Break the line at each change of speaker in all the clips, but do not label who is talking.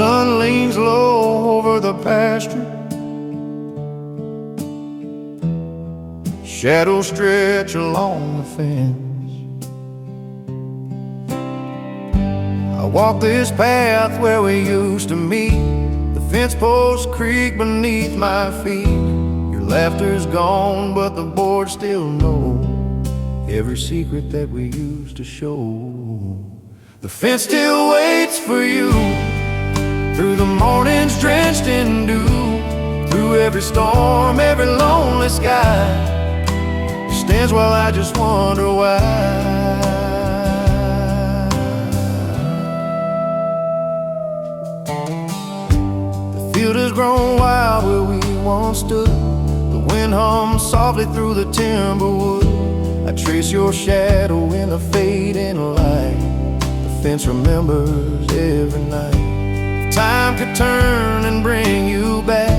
sun leans low over the pasture. Shadows stretch along the fence. I walk this path where we used to meet. The fence posts creak beneath my feet. Your laughter's gone, but the boards still know every secret that we used to show. The fence still waits for you through the mornings drenched in dew, through every storm, every lonely sky. It stands while I just wonder why. The field has grown wild where we once stood. The wind hums softly through the timber wood. I trace your shadow in the fading light. The fence remembers every night. If time could turn and bring you back,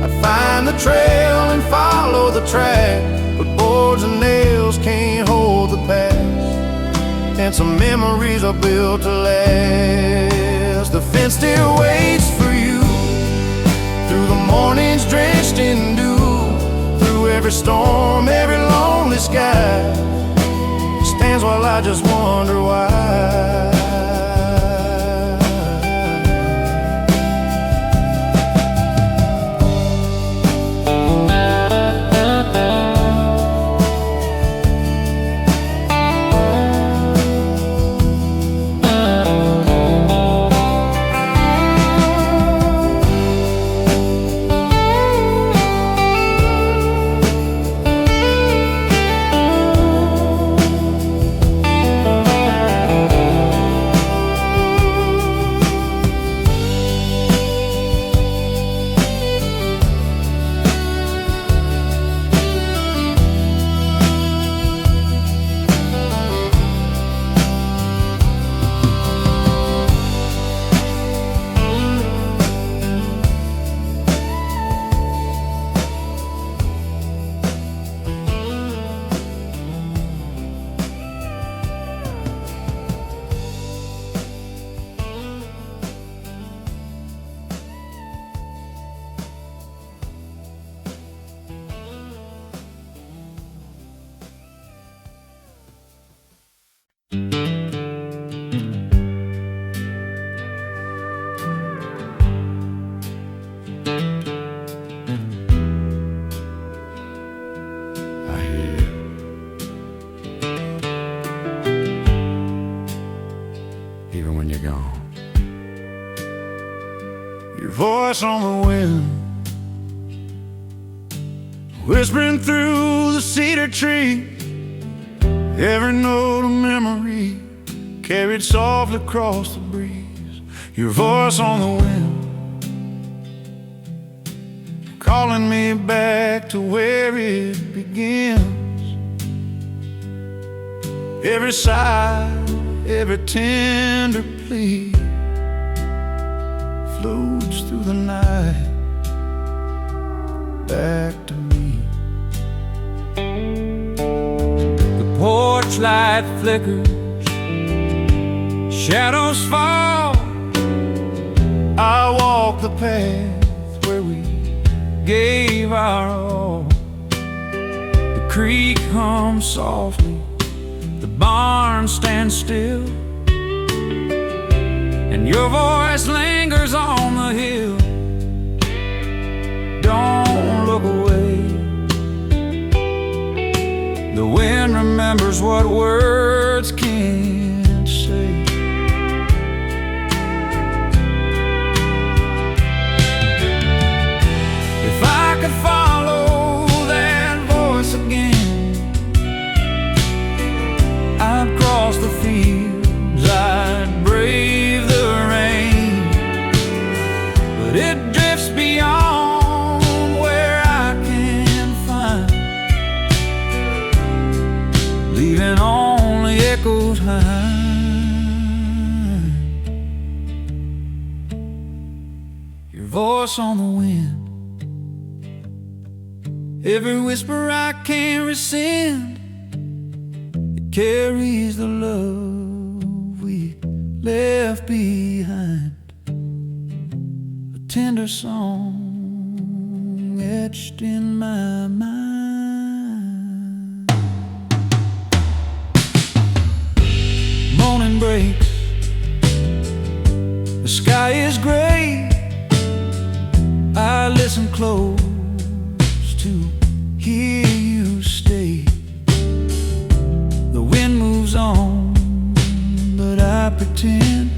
I'd find the trail and follow the track. But boards and nails can't hold the past, and some memories are built to last. The fence still waits for you through the mornings drenched in dew, through every storm, every lonely sky. It stands while I just wonder why. Voice on the wind, whispering through the cedar tree. Every note of memory carried softly across the breeze. Your voice on the wind, calling me back to where it begins. Every sigh, every tender plea floats through the night back to me. The porch light flickers, shadows fall. I walk the path where we gave our all. The creek hums softly, the barn stands still, and your voice lingers on the hill. Don't look away. The wind remembers what words can't say. If I could follow that voice again, I'd cross the fields, I'd brave the rain. But it drifts beyond where I can find, leaving only echoes behind. Your voice on the wind, every whisper I can't rescind. It carries the love we left behind. tender song etched in my mind. Morning breaks, the sky is gray. I listen close to hear you stay. The wind moves on, but I pretend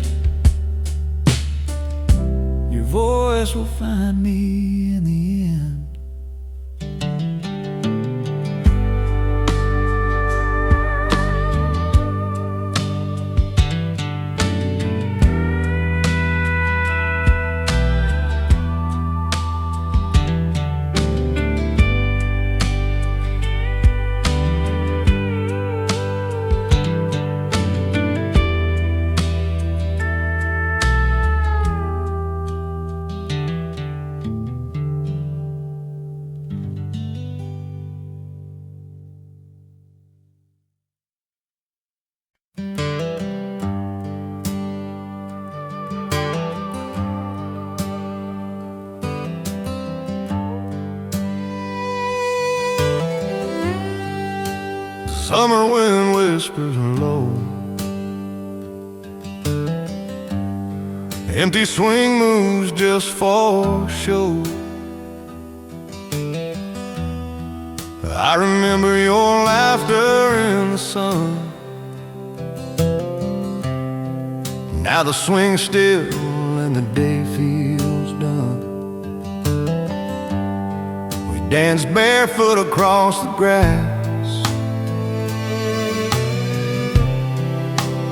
your voice will find me in the end. Summer wind whispers low, empty swing moves just for show. I remember your laughter in the sun. Now the swing's still and the day feels done. We dance barefoot across the grass,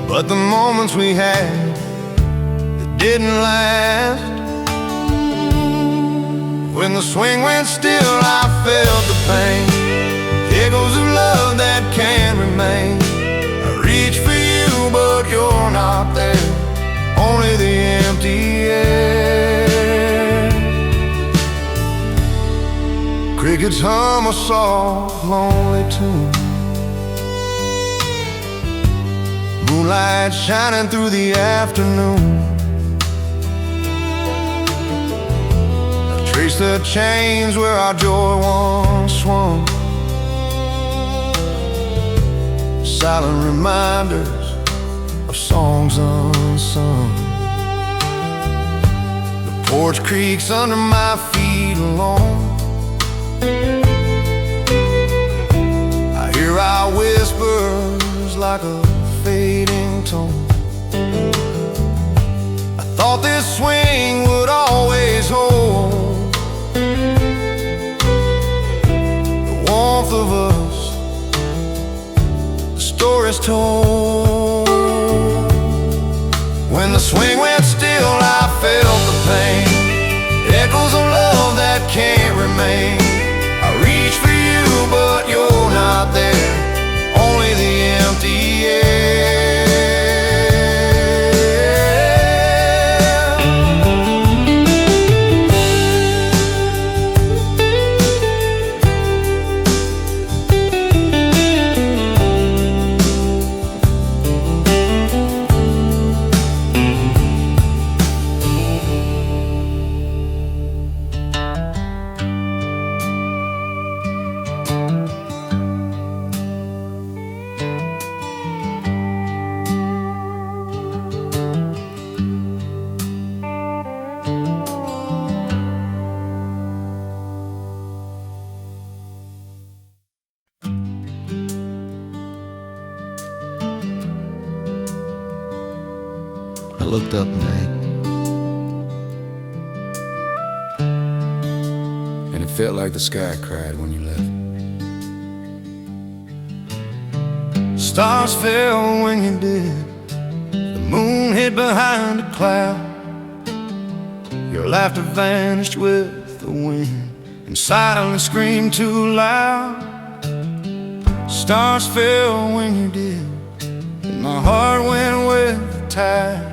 but the moments we had, they didn't last. When the swing went still, I felt the pain, echoes of love that can't remain. I reach for you, but you're not there, only the empty air. Crickets hum a soft, lonely tune, moonlight shining through the afternoon. I trace the chains where our joy once swung, silent reminders of songs unsung. The porch creaks under my feet alone. I hear our whispers like a fading tone. I thought this swing would always hold the warmth of us, the stories told. When the swing went still, I felt the pain, echoes of love that can't remain. I reach for you, but you're not there, only the empty air. I looked up tonight, and it felt like the sky cried when you left. Stars fell when you did, the moon hid behind a cloud. Your laughter vanished with the wind, and silence screamed too loud. Stars fell when you did, and my heart went with the tide.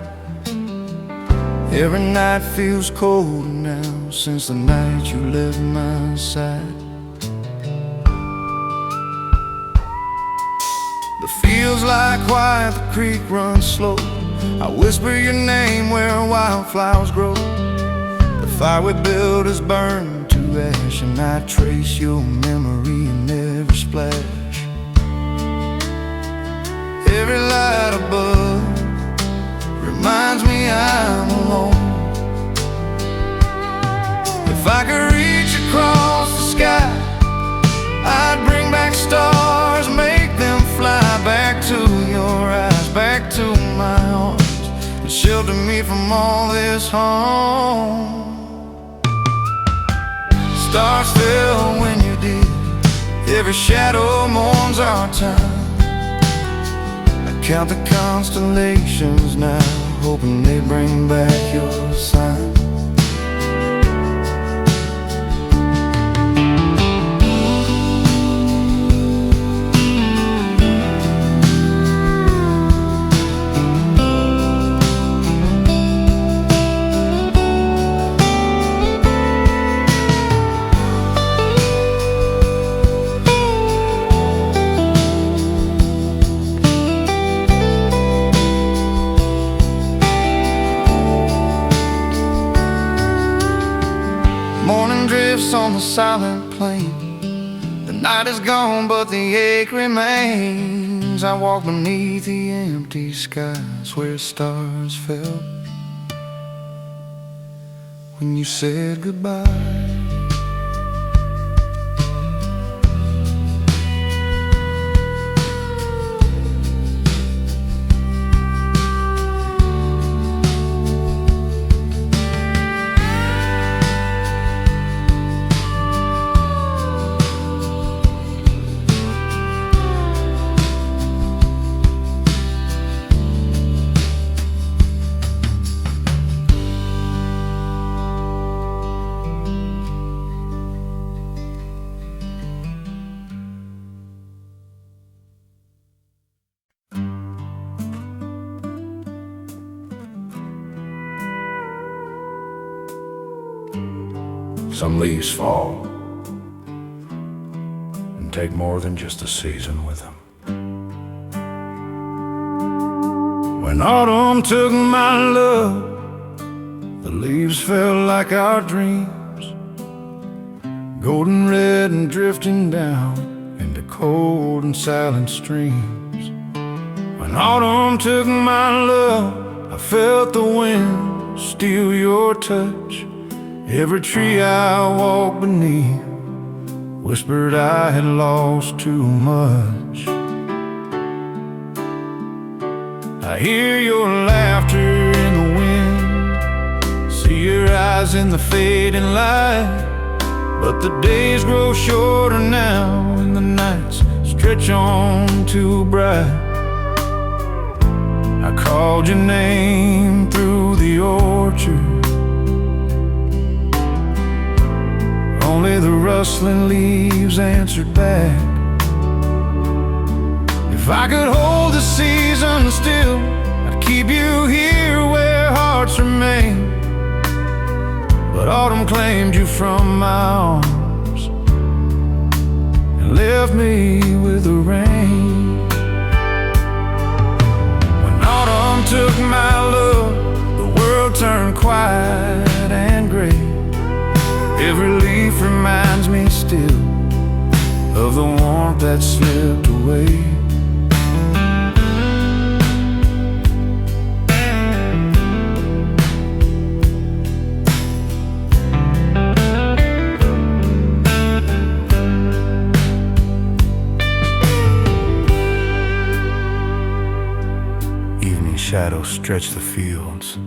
Every night feels colder now since the night you left my side. The feels like quiet, the creek runs slow. I whisper your name where wildflowers grow. The fire we built is burned to ash, and I trace your memory in every splash. Every light above reminds me I'm alone. If I could reach across the sky, I'd bring back stars, make them fly back to your eyes, back to my arms, and shelter me from all this harm. Stars fell when you did, every shadow mourns our time. I count the constellations now, hoping they bring back your sign. Morning drifts on the silent plain. The night is gone, but the ache remains. I walk beneath the empty skies where stars fell when you said goodbye.
Some leaves fall and take more than just a season with them. When autumn took my love, the leaves fell like our dreams, golden red and drifting down into cold and silent streams. When autumn took my love, I felt the wind steal your touch. Every tree I walked beneath whispered I had lost too much. I hear your laughter in the wind, see your eyes in the fading light. But the days grow shorter now and the nights stretch on too bright. I called your name through the orchard, only the rustling leaves answered back. If I could hold the season still, I'd keep you here where hearts remain. But autumn claimed you from my arms and left me with the rain. When autumn took my love, the world turned quiet and gray. Every leaf reminds me still of the warmth that slipped away. Evening shadows stretch the fields.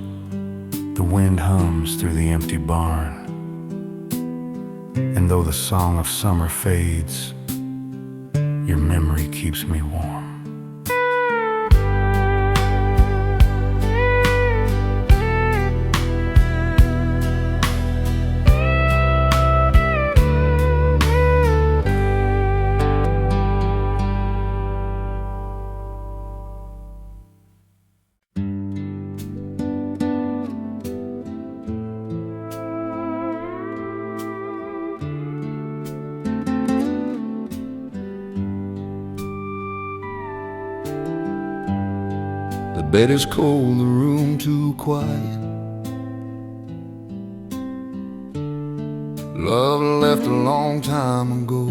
The wind hums through the empty barn. And though the song of summer fades, your memory keeps me warm. The bed is cold, the room too quiet. Love left a long time ago.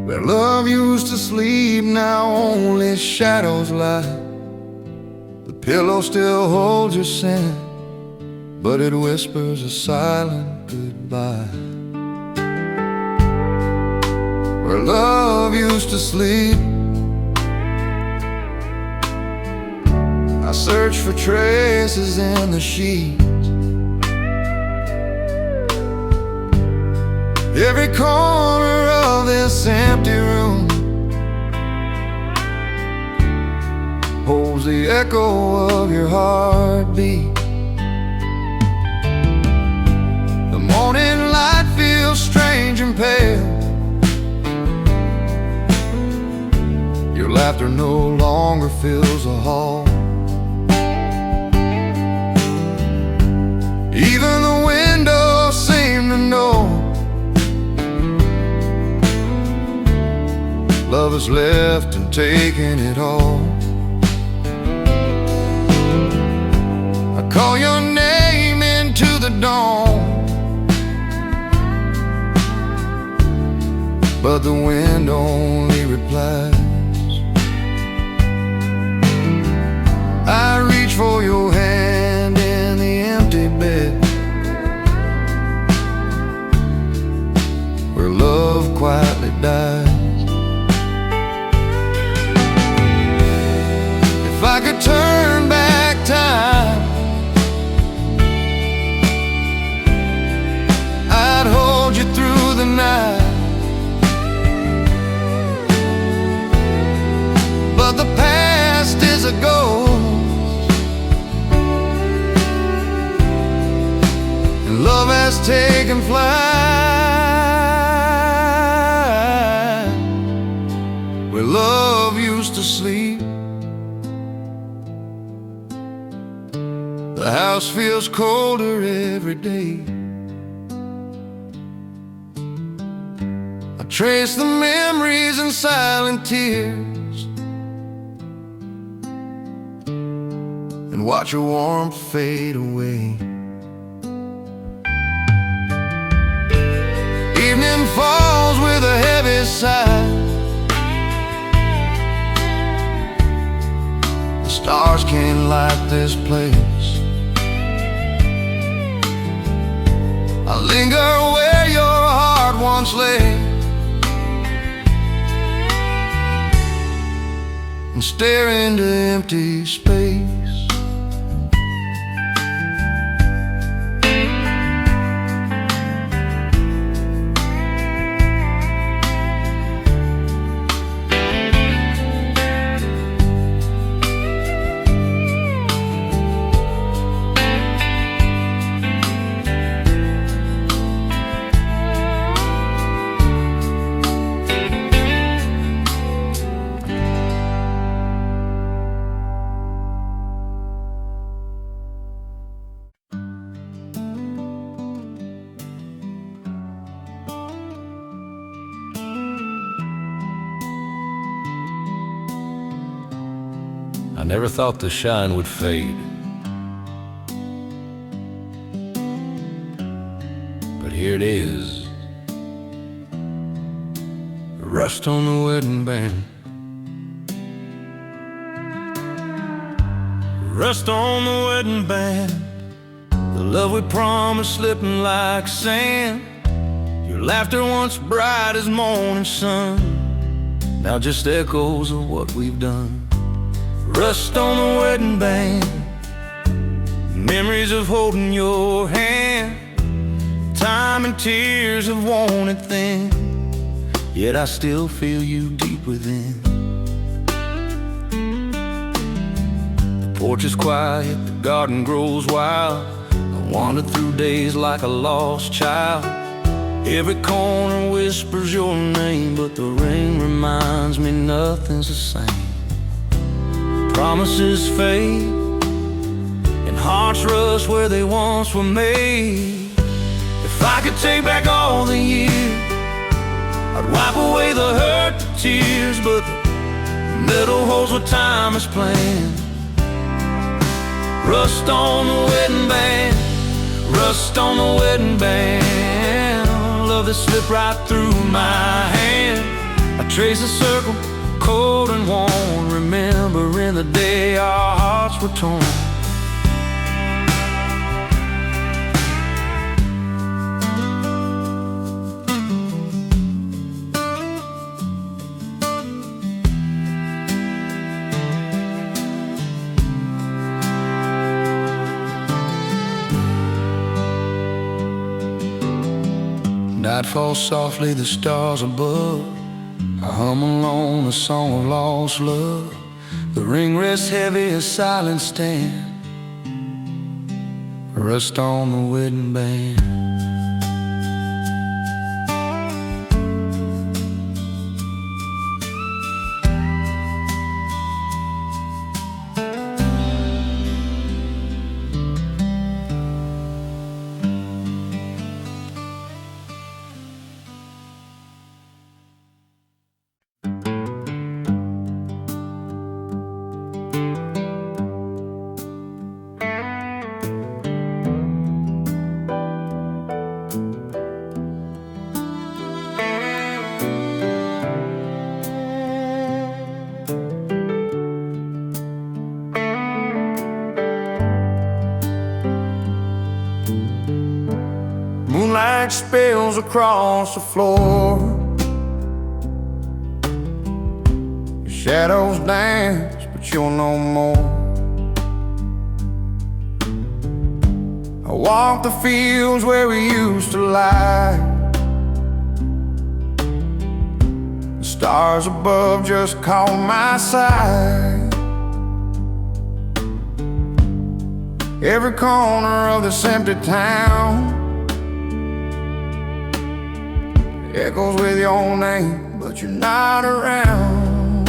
Where love used to sleep, now only shadows lie. The pillow still holds your scent, but it whispers a silent goodbye. Where love used to sleep, I search for traces in the sheets. Every corner of this empty room holds the echo of your heartbeat. The morning light feels strange and pale. Your laughter no longer fills the hall. Even the windows seem to know love has left and taken it all. I call your name into the dawn, but the wind only replies. I reach for your hand in the empty bed, where love quietly dies. If I could turn back time, I'd hold you through the night. But the past is a ghost, and love has taken flight. Where love used to sleep, the house feels colder every day. I trace the memories in silent tears and watch your warmth fade away. Evening falls with a heavy sigh. The stars can't light this place. I linger where your heart once lay and stare into empty space.
I never thought the shine would fade, but here it is. Rust on the wedding band, rust on the wedding band. The love we promised slipping like sand. Your laughter once bright as morning sun, now just echoes of what we've done. Rust on the wedding band, memories of holding your hand. Time and tears have worn it thin, yet I still feel you deep within. The porch is quiet, the garden grows wild. I wander through days like a lost child. Every corner whispers your name, but the rain reminds me nothing's the same. Promises fade and hearts rush where they once were made. If I could take back all the years, I'd wipe away the hurt, the tears, but the middle holds what time has planned. Rust on the wedding band, Rust on the wedding band, love that slipped right through my hand. I trace a circle, cold and warm, remembering the day our hearts were torn. Night falls softly, the stars above. I hum along a song of lost love. The ring rests heavy as silence stand. Rust on the wedding band.
Moonlight spills across the floor. Your shadows dance, but you're no more. I walk the fields where we used to lie. The stars above just caught my sight. Every corner of this empty town echoes with your name, but you're not around.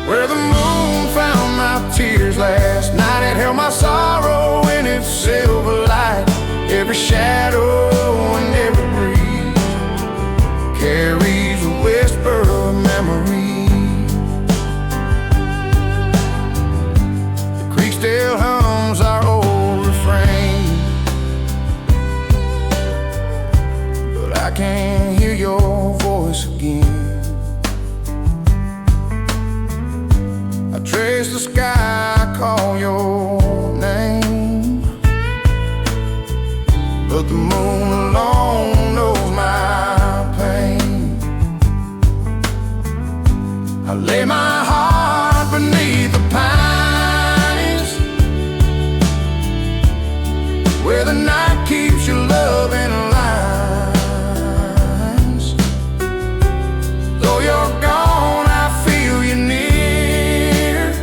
Where the moon found my tears last night, it held my sorrow in its silver light. Every shadow and every breeze carries a whisper of memory. The creek still hums our old refrain, I can't hear your voice again. I trace the sky, call your name, but the moon alone knows my pain. I lay my heart beneath the pines, where the night keeps your love in line. You're gone, I feel you near.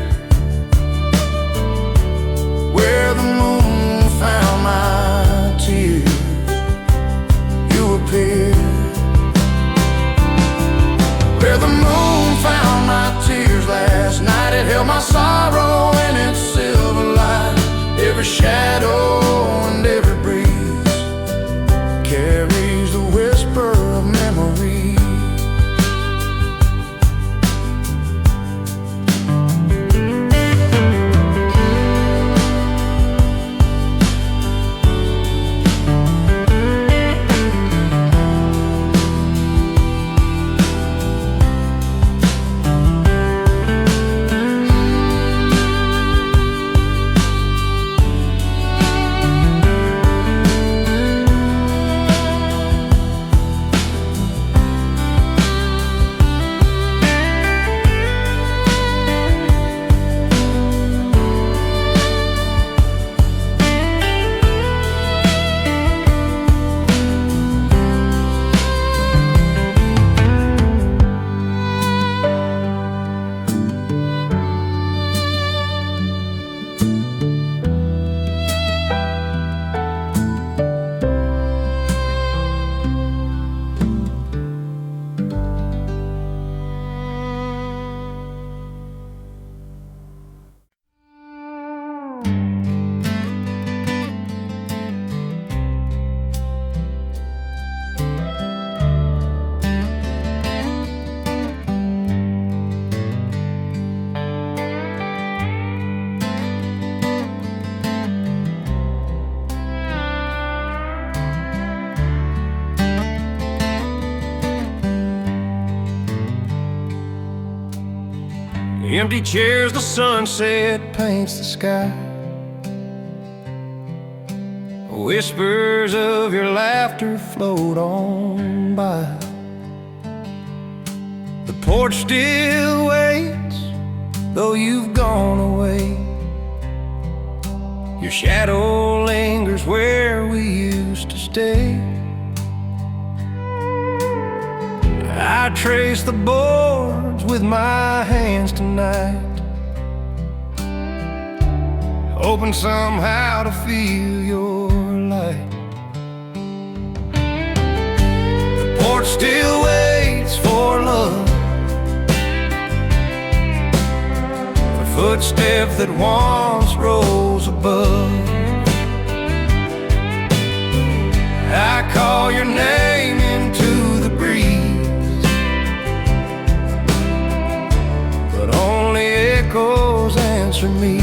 Where the moon found my tears, you appear. Where the moon found my tears last night, it held my sorrow in its silver light. Every shadow and every breeze carries the whisper of memory.
Empty chairs, the sunset
paints the sky.
whispers of your laughter float on by. The porch still waits, though you've gone away. Your shadow lingers where we used to stay. I trace the boards with my hands tonight, hoping somehow to feel your light. The porch still waits for love, for footsteps that once rose above. I call your name into the breeze, but only echoes answer me.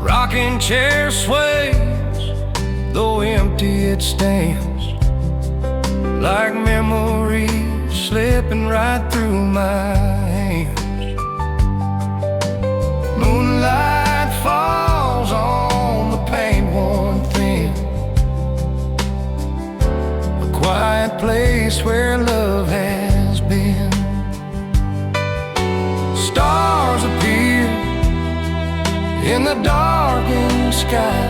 Rocking chair sways, though empty it stands, like memories slipping right through my hands. Moonlight falls on the paint-worn thin, a quiet place where love has been. Stars appear in the darkened sky.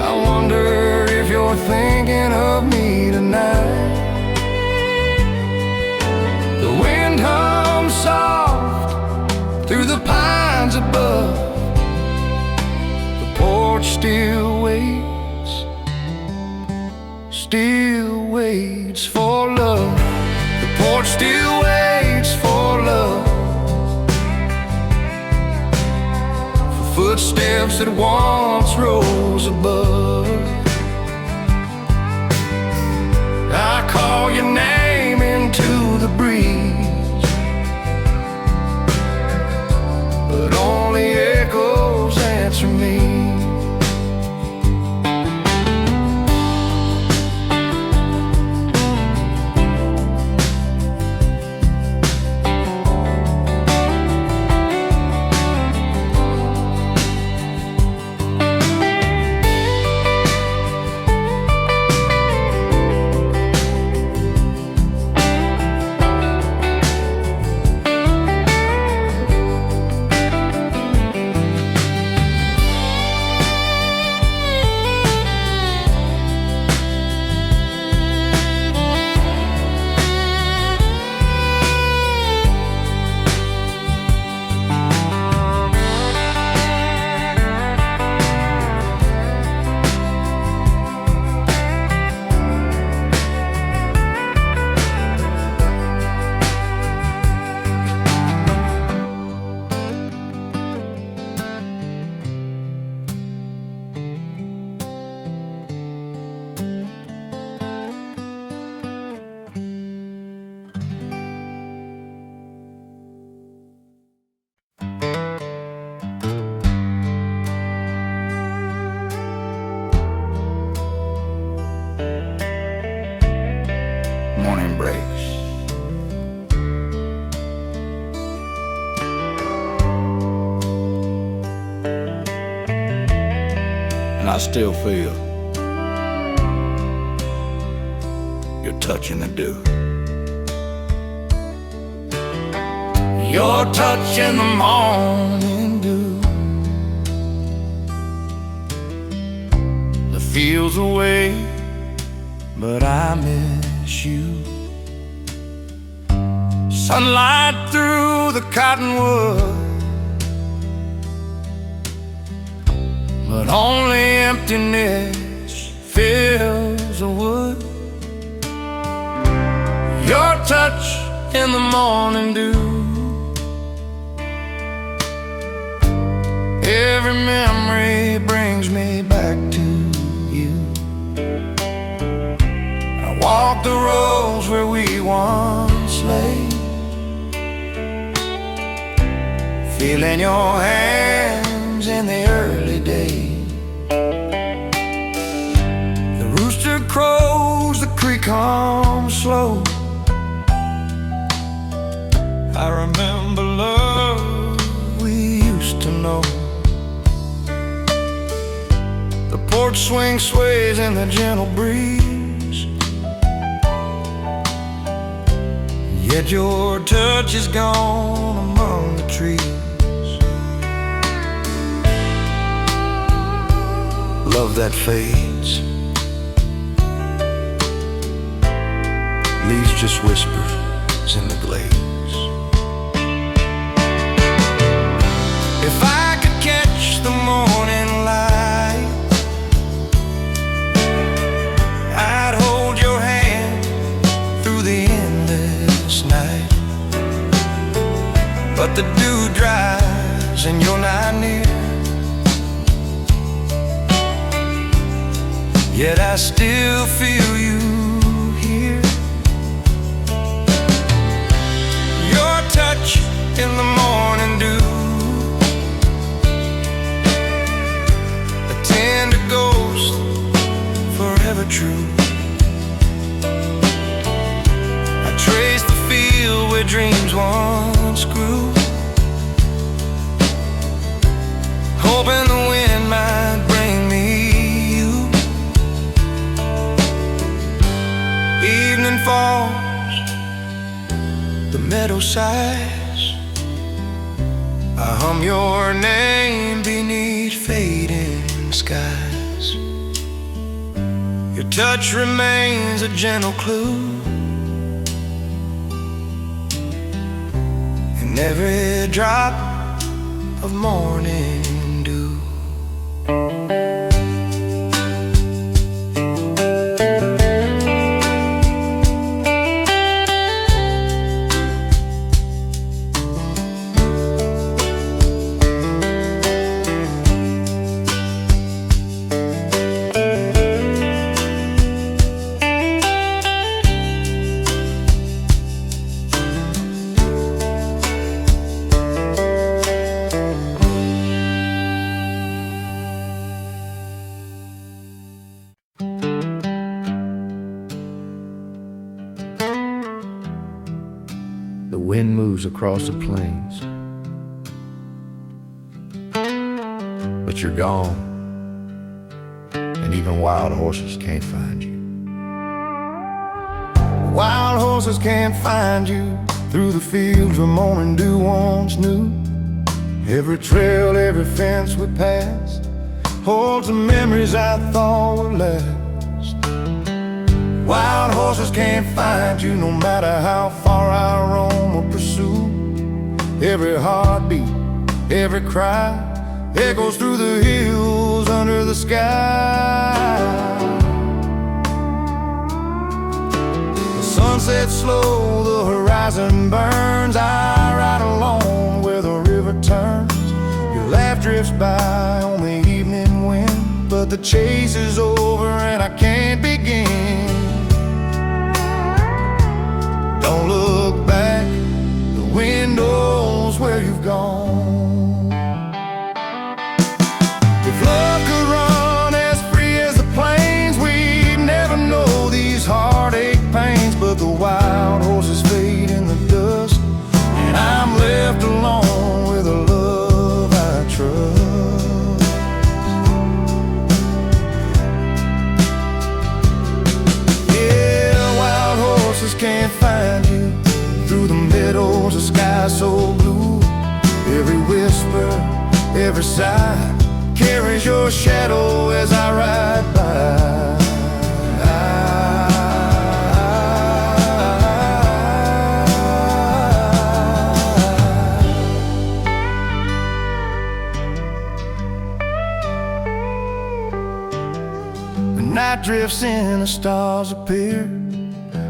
I wonder if you're thinking of me tonight. The wind hums soft through the pines above. The porch still waits for love. The porch still waits for love, footsteps that once rose above. I call your name into the breeze, but only echoes answer me. Morning breaks, and I still feel your touch in the dew. Your touch in the morning dew. The fields away, but I miss you. Sunlight through the cottonwood, but only emptiness fills the wood. Your touch in the morning dew. Every memory brings me back to you. I walk the roads where we once lay,
feeling your hands in the early days. The rooster crows, the creek hums slow. I remember love we used to know. The porch swing sways in the gentle breeze, yet your touch is gone among the trees. Love that fades, leaves just whispers in the glades. If I could catch the morning light, I'd hold your hand through the endless night. But the dew dries and you're not near, yet I still feel you here. Your touch in the morning dew, tender ghost, forever true. I trace the field where dreams once grew, hoping the wind might bring me you. Evening falls, the meadow sighs, I hum your name beneath fading skies. Your touch remains a gentle clue in every drop of morning dew. The wind moves across the plains, but you're gone, and even wild horses can't find you. Wild horses can't find you through the fields where morning dew once knew. Every trail, every fence we passed holds the memories I thought would last. Wild horses can't find you no matter how far I roam or pursue. Every heartbeat, every cry echoes through the hills under the sky. The sun sets slow, the horizon burns. I ride alone where the river turns. Your laugh drifts by on the evening wind, but the chase is over and I can't begin. Don't look back, the wind knows where you've gone. If love could run as free as the plains, we'd never know these heartache pains. But the wild horses fade in the dust, and I'm left alone with a love I trust. Yeah, wild horses can't find you through the meadows, the sky so blue. Every whisper, every sigh carries your shadow as I ride by. The night drifts in, the stars appear.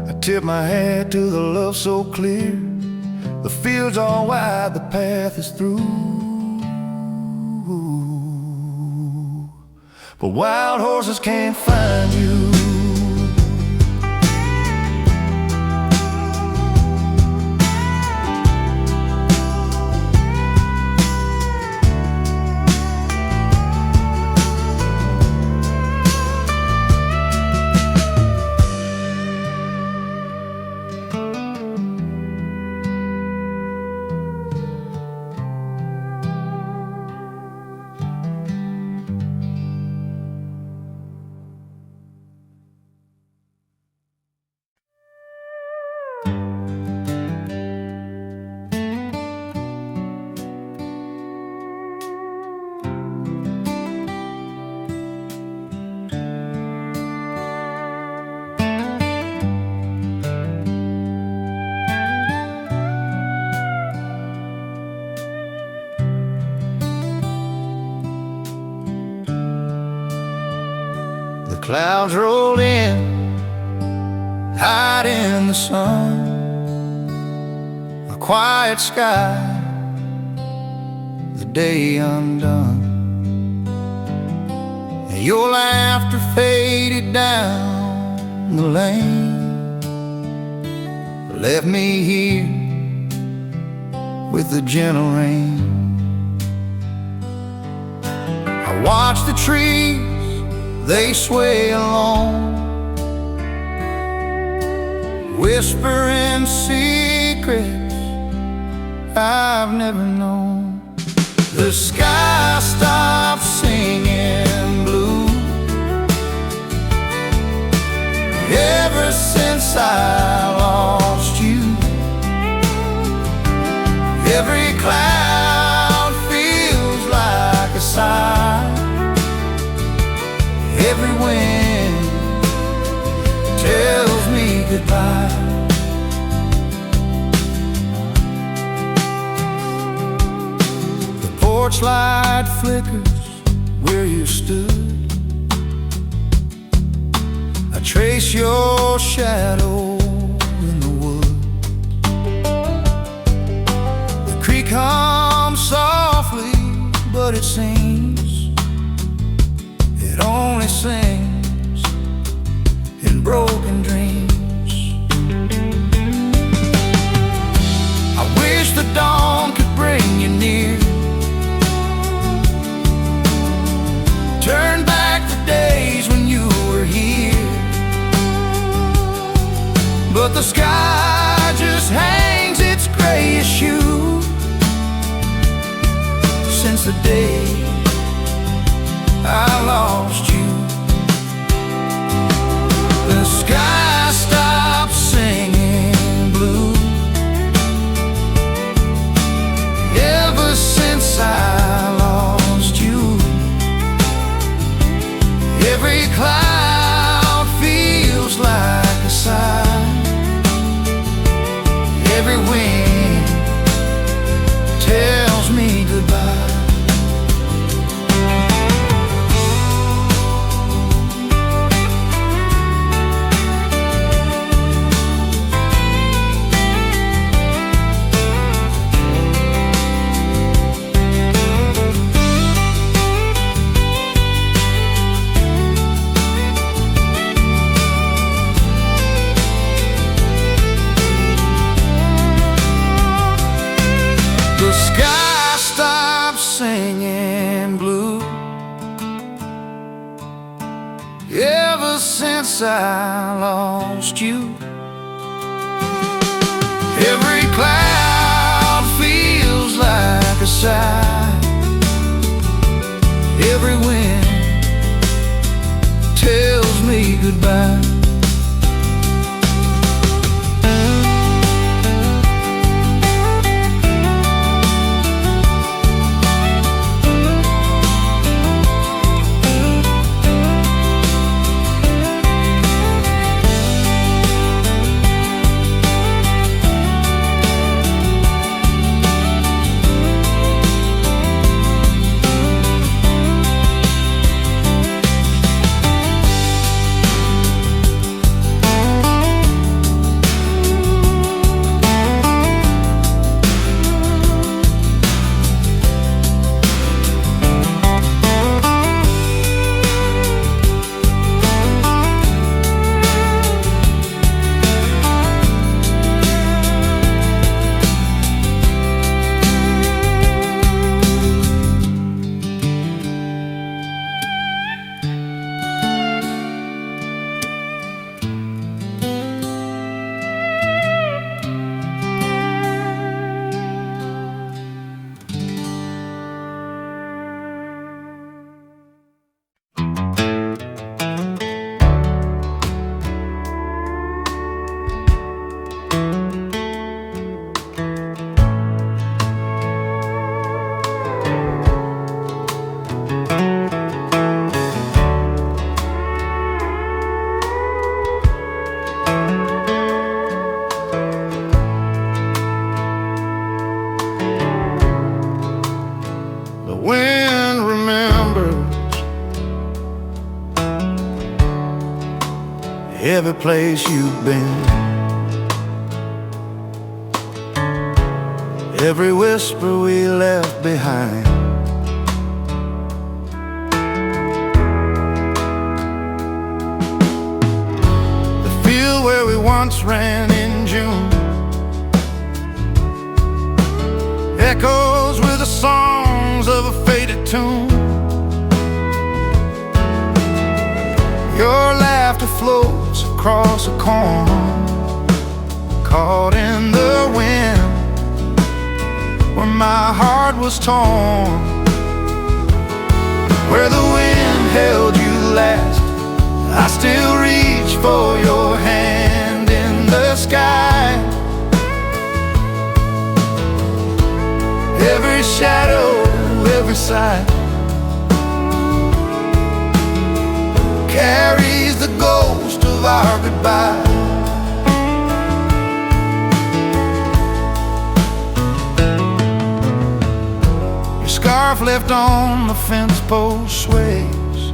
I tip my hat to the love so clear. The fields are wide, the path is through. But wild horses can't find you. Clouds rolled in, hide in the sun. A quiet sky, the day undone. And your laughter faded down the lane, left me here with the gentle rain. I watch the trees, they sway along, whispering secrets I've never known. The sky stops singing blue ever since I lost you. Every cloud feels like a sigh, every wind tells me goodbye. The porch light flickers where you stood. I trace your shadow in the woods. The creek hums softly, but it seems it only sings in broken dreams. I wish the dawn could bring you near, turn back the days when you were here. But the sky just hangs its grayish hue since the day I lost you. The sky stops singing blue ever since I lost you. Every cloud feels like a sigh, every wind tells me goodbye. The sky stops singing blue ever since I lost you. Every cloud feels like a sigh, every wind tells me goodbye. every place you've been, every whisper we left behind. The field where we once ran in June echoes with the songs of a faded tune. Your laughter floats across a corn, caught in the wind, where my heart was torn. Where the wind held you last, I still reach for your hand in the sky. Every shadow, every sight carries the ghost of our goodbye. Your scarf left on the fence post sways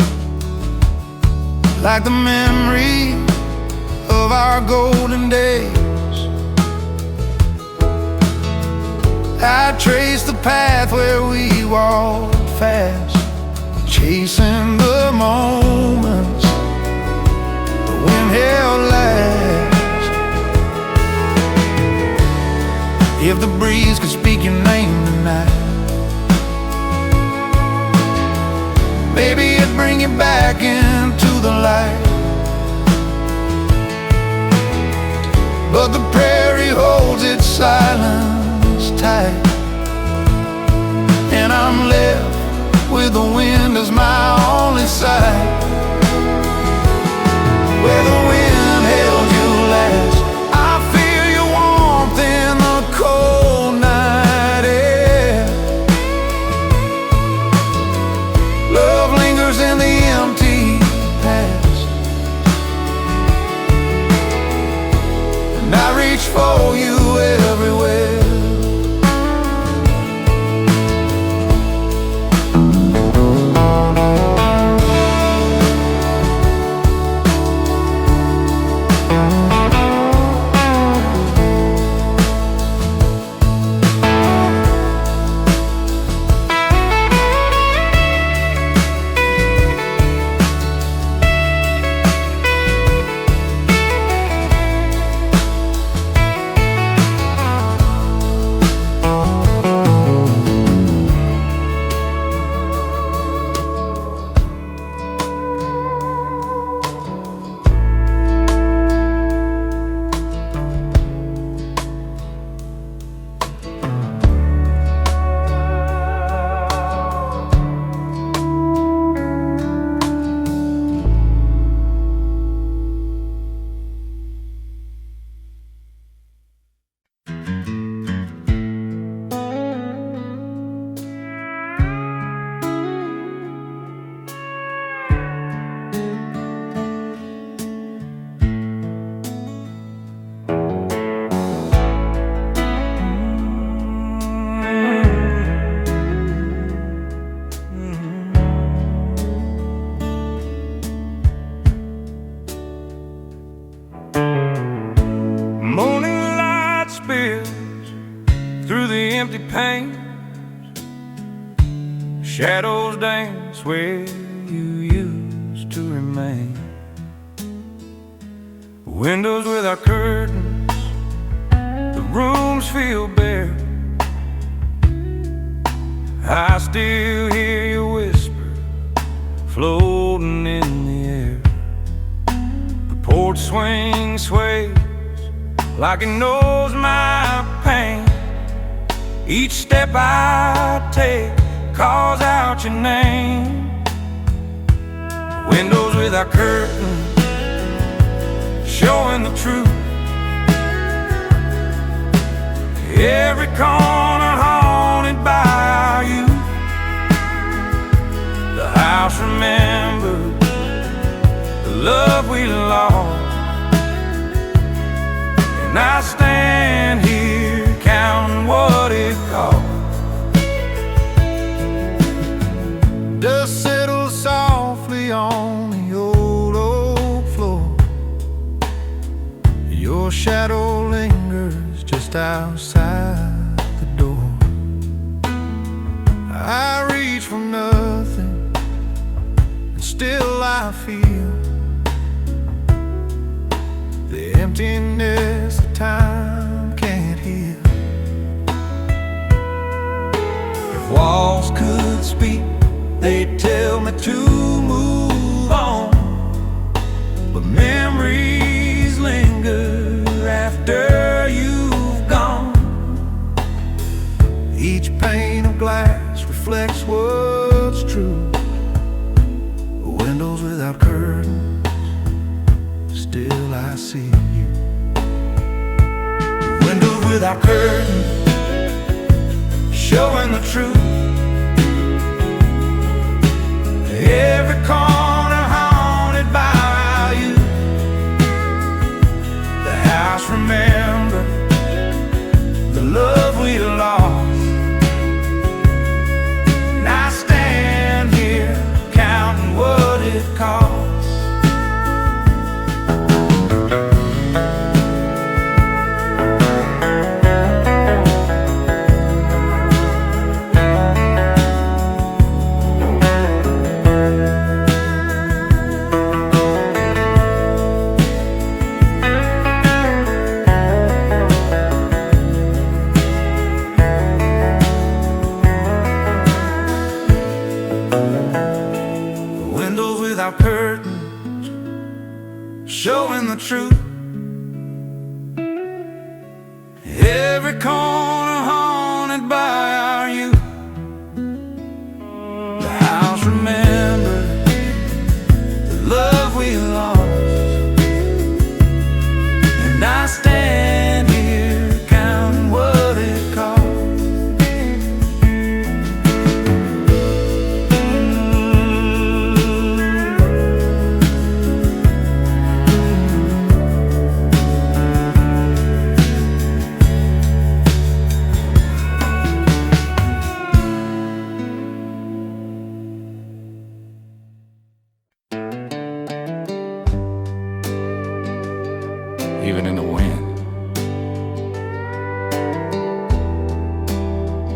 like the memory of our golden days. I trace the path where we walked fast, chasing the moments the wind held last. If the breeze could speak your name tonight, maybe it'd bring you back into the light. But the prairie holds its silence tight, and I'm left with the wind as my only sight. Where the wind held you last, I feel your warmth in the cold night air. Love lingers in the empty past, and I reach for you everywhere.
Shadows dance where you used to remain. Windows without curtains, the rooms feel bare. I still hear your whisper floating in the air. The porch swing sways like it knows my pain. Each step I take calls out your name. Windows without curtains, showing the truth. Every corner haunted by you. The house remembers the love we lost, and I stand here counting what it cost. Dust settles softly on the old oak floor. I feel the emptiness that time can't heal. If walls could speak, they'd tell me to move on, but memories linger after you've gone. Each pane of glass reflects what's true. Windows without curtains, still I see you. Windows without curtains, showing the truth. Every corner haunted by you. The house remembered the love we lost. And I stand here counting what it costs. Windows without curtains, showing the truth. Every corner haunted by our youth. The house remembered the love we lost. And I stand here counting what it costs. Even in the wind,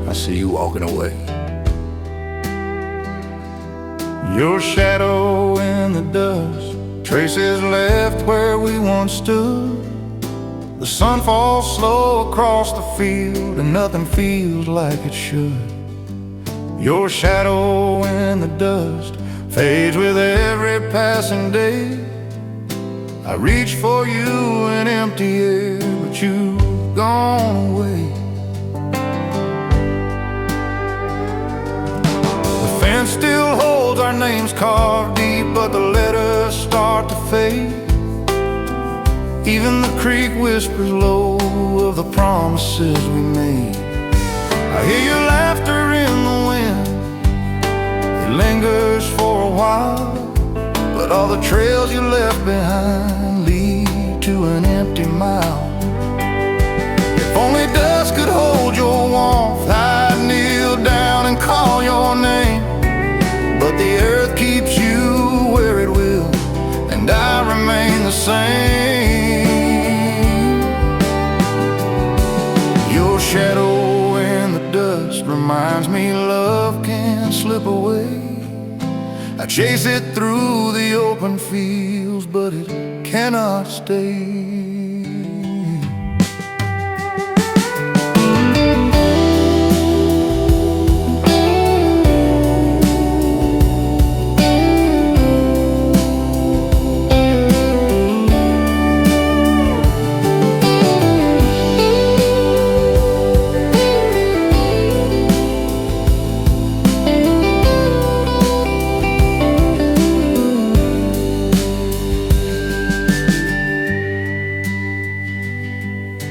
I see you walking away.
Your shadow in the dust, traces left where we once stood. The sun falls slow across the field and nothing feels like it should. Your shadow in the dust fades with every passing day. I reach for you in empty air, but you've gone away. The fence still holds our names carved deep, but the letters start to fade. Even the creek whispers low of the promises we made. I hear your laughter in the wind, it lingers for a while, but all the trails you left behind lead to an empty mile. If only dust could hold your warmth, I'd kneel down and call your name. But the earth keeps you where it will, and I remain the same. Your shadow in the dust reminds me love can't slip away. I chase it through the open fields, but it cannot stay.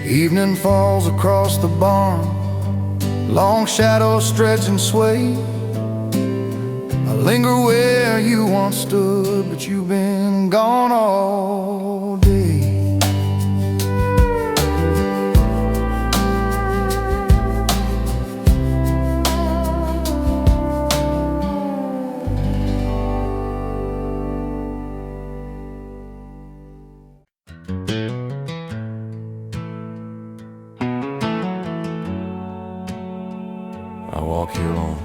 Evening falls across the barn, long shadows stretch and sway. I linger where you once stood, but you've been gone all day.
I walk here alone.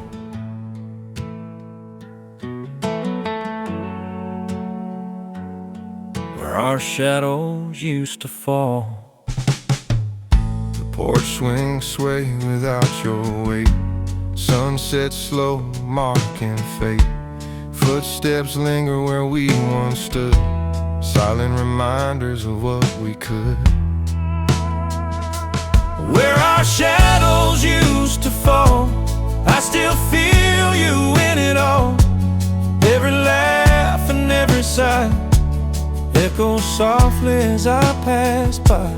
our shadows used to fall.
The porch swings sway without your weight. Sunset slow, marking fate. Footsteps linger where we once stood, silent reminders of what we could.
Where our shadows used to fall, I still feel you in it all. Every laugh and every sigh echoes softly as I pass by.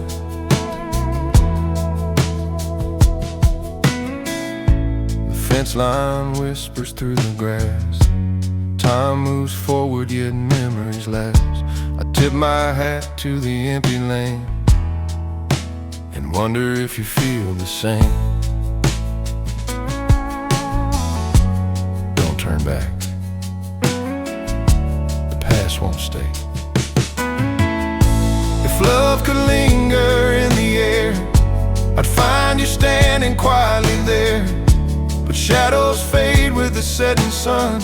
The fence line whispers through the grass. Time moves forward, yet memories last. I tip my hat to the empty lane and wonder if you feel the same. Don't turn back. The past won't stay. If love could linger in the air, I'd find you standing quietly there. But shadows fade with the setting sun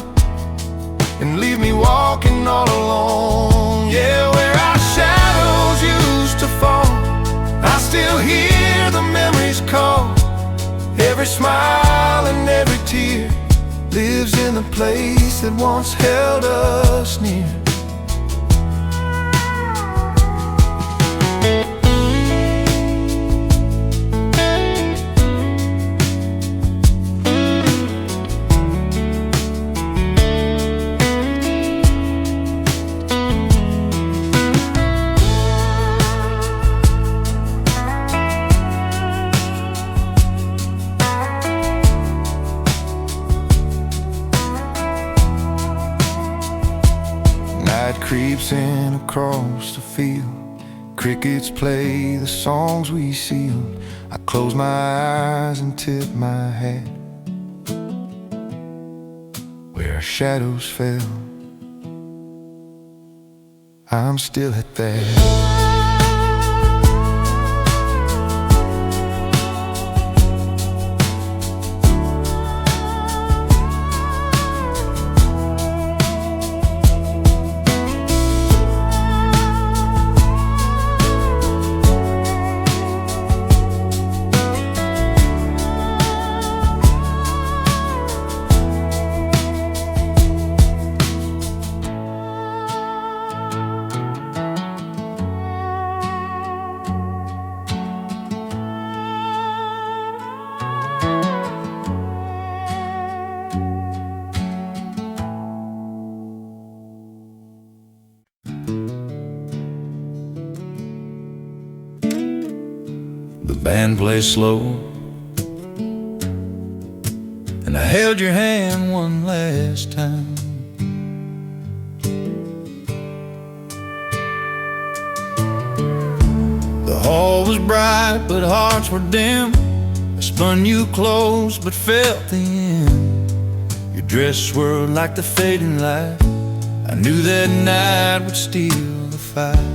and leave me walking all alone. Yeah, where our shadows used to fall, I still hear the memories call. Every smile and every tear lives in the place that once held us near. Night creeps in across the field. Crickets play the songs we sealed. I close my eyes and tip my hat where our shadows fell. I'm still at that.
The band plays slow, and I held your hand one last time. The hall was bright, but hearts were dim. I spun you close, but felt the end. Your dress swirled like the fading light. I knew that night would steal the fight.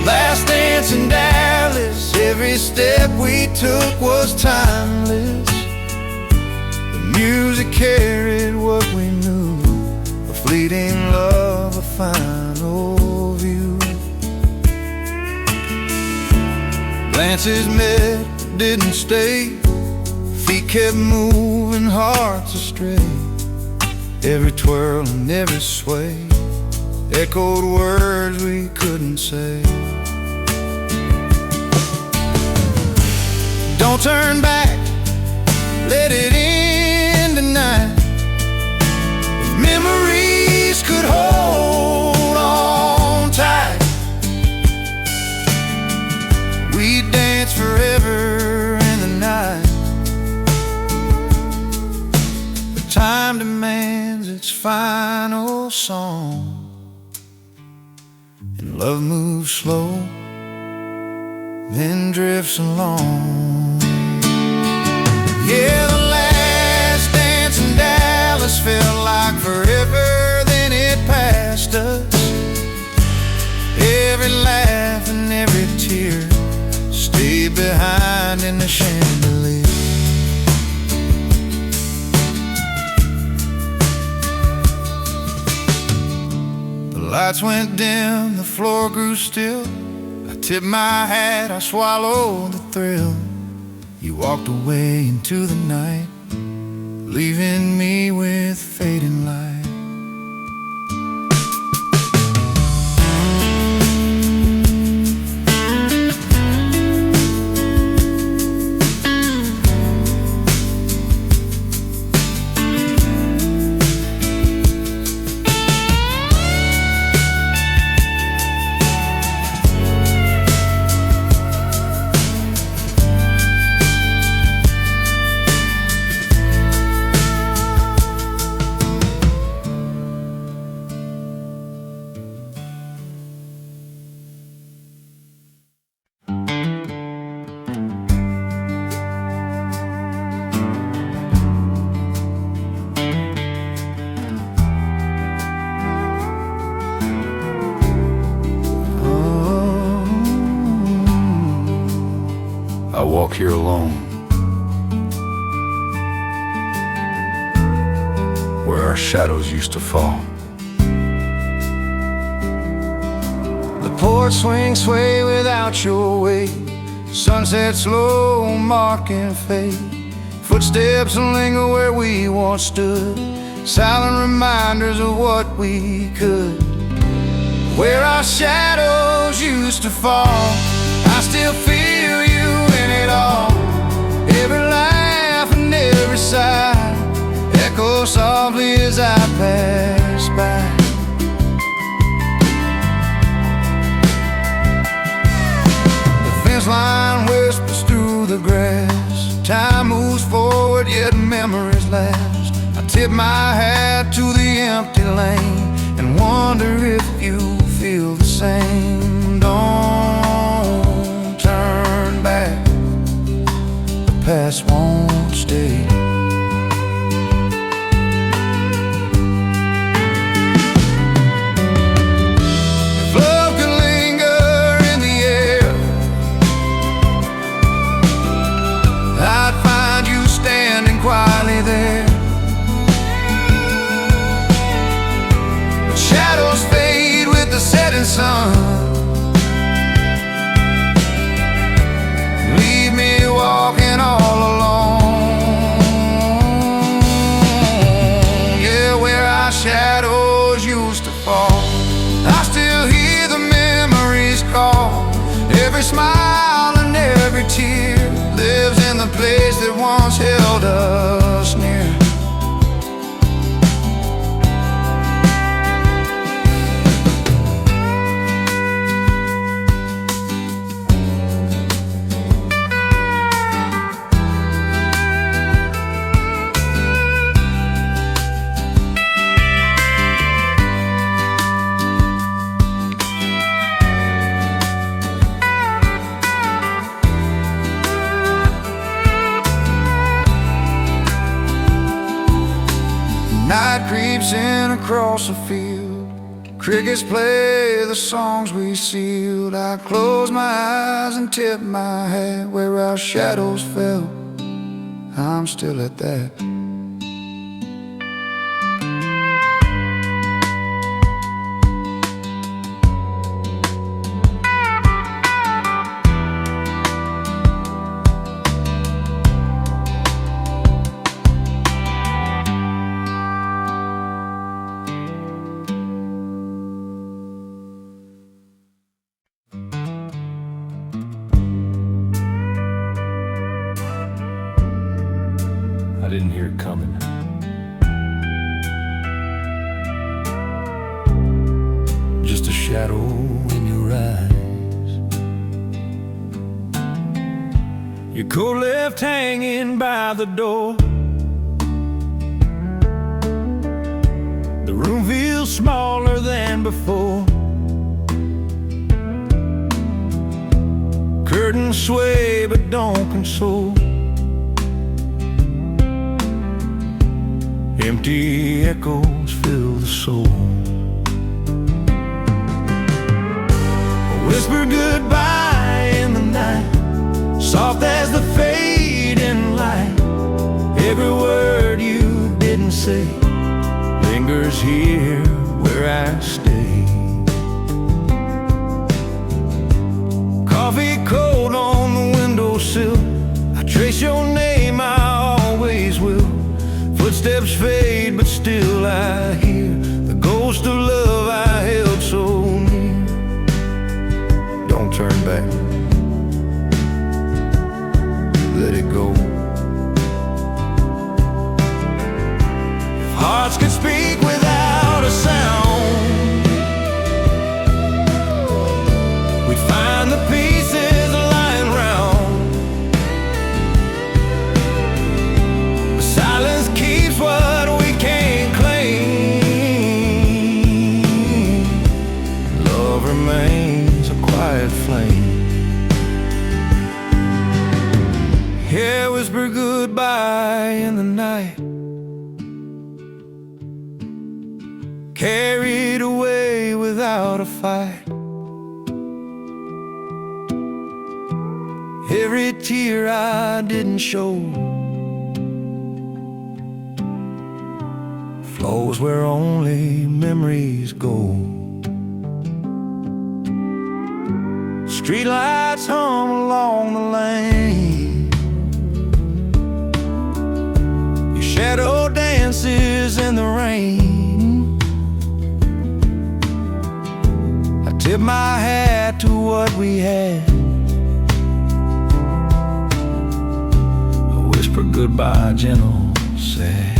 Last dance in Dallas, every step we took was timeless. The music carried what we knew, a fleeting love, a final view. Glances met, but didn't stay. Feet kept moving, hearts astray. Every twirl and every sway echoed words we couldn't say. Don't turn back, let it end tonight. If memories could hold on tight, we'd dance forever in the night. But time demands its final song, and love moves slow, then drifts along. Yeah, the last dance in Dallas felt like forever, then it passed us. Every laugh and every tear stayed behind in the chandelier.
lights went dim, the floor grew still. I tipped my hat, I swallowed the thrill. You walked away into the night, leaving me with fading light.
I walk here alone, where our shadows used to fall.
The porch swings sway without your weight. Sunset slow, marking fate. Footsteps linger where we once stood, silent reminders of what we could. Where our shadows used to fall, I still feel you in it all. Every laugh and every sigh echo softly as I pass by. The fence line whispers through the grass. Time moves forward, yet memories last. I tip my hat to the empty lane and wonder if you feel the same. Don't turn back, the past won't stay. If love could linger in the air, I'd find you standing quietly there. But shadows fade with the setting sun, leave me walking all alone. Yeah, where our shadows used to fall, I still hear the memories call. Every smile and every tear lives in the place that once held us near. Night creeps in across the field, crickets play the songs we sealed. I close my eyes and tip my hat where our shadows fell. I'm still at that.
I didn't hear it coming. Just a shadow in your eyes.
Your coat left hanging by the door. The room feels smaller than before. Curtains sway but don't console. Empty echoes fill the soul. Whisper goodbye in the night, soft as the fading light. Every word you didn't say lingers here where I stay. Footsteps fade, but still I hear the ghost of love I held so near.
Don't turn back, let it go.
If hearts could speak without a sound, we'd find the pieces lying round. But silence keeps what we can't claim. Love remains a quiet flame. Hear whisper goodbye in the night, carried away without a fight. Every tear I didn't show flows where only memories go. Streetlights hum along the lane, your shadow dances in the rain. I tip my hat to what we had, I whisper goodbye gentle, sad.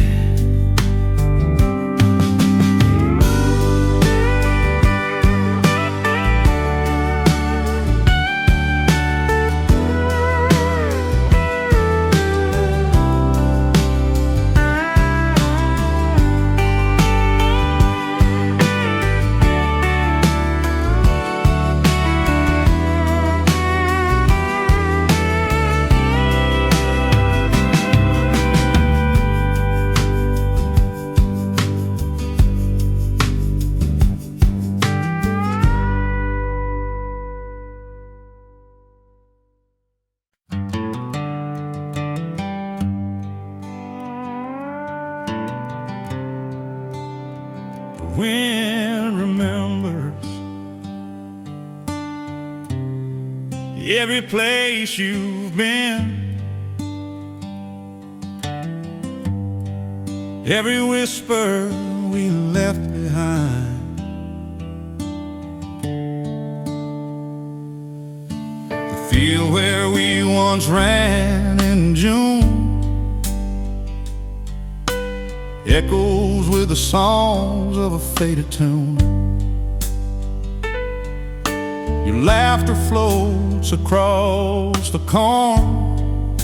Wind remembers every place you've been, every whisper we left behind, the field where we once ran in June echoes with the songs of a faded tune. Your laughter floats across the corn,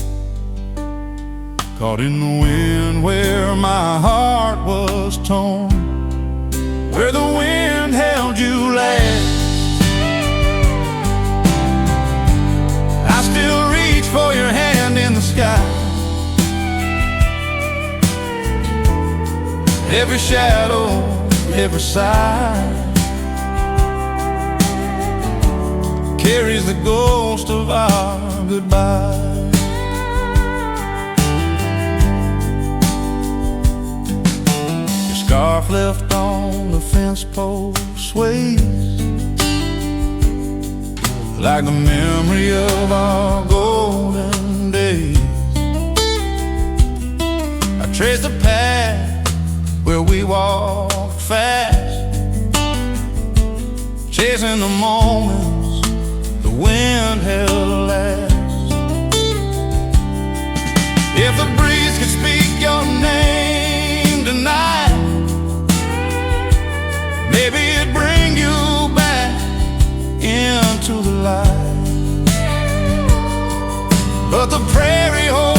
caught in the wind where my heart was torn, where the wind held you last. I still reach for your hand in the sky. Every shadow, every sigh carries the ghost of our goodbye. Your scarf left on the fence post sways like the memory of our golden days. I trace the path where we walked fast, chasing the moments the wind held last. If the breeze could speak your name tonight, maybe it'd bring you back into the light. But the prairie holds